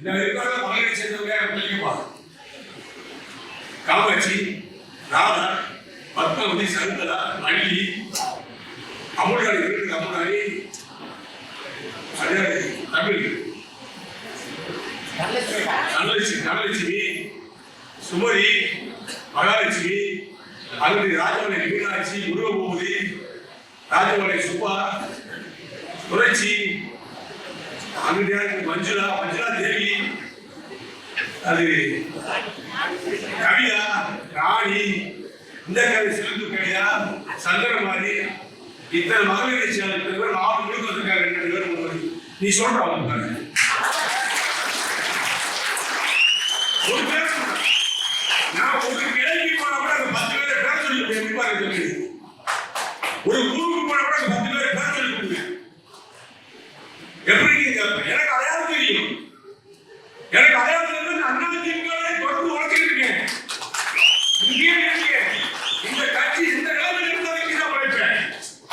மகளிரை சேர்ந்தவங்க பிள்ளைங்கப்பா. காமாட்சி, ராதா, பத்மாவதி, சகுந்தலா, வள்ளி, அமுல்ராணி இருக்கு. அமுல்ராணி தமிழ், தனலட்சுமி, சுமதி, மகாலட்சுமி, அருள் ராஜமலை மீனாட்சி, முருகபூபதி, ராஜமலை சுப்பா, துரைச்சி, அங்குடியாருக்கு மஞ்சுளா, மஞ்சுளா தேவி, அது கவிதா, ராணி, இந்த கவி சிறப்பு கவிதா, சந்திரமாரி, இத்தனை மகளிரை சேர்ந்த 4 பேருக்கு வந்திருக்காங்க. 2 பேரும் நீ சொல்ற ஒரு பேர் நான் ஒரு கிளைக்கு போனா கூட அந்த 10 பேரை பேர் சொல்லி ஒரு குழுவுக்கு போனா கூட அந்த 10 பேரை பேர் சொல்லி கொடுங்க. எப்படி எனக்கு அடையாளம் தெரியும். எனக்கு அடையாளம் தெரியும். அண்ணா திமுக தொடர்ந்து வளர்த்துட்டு இருக்கேன்.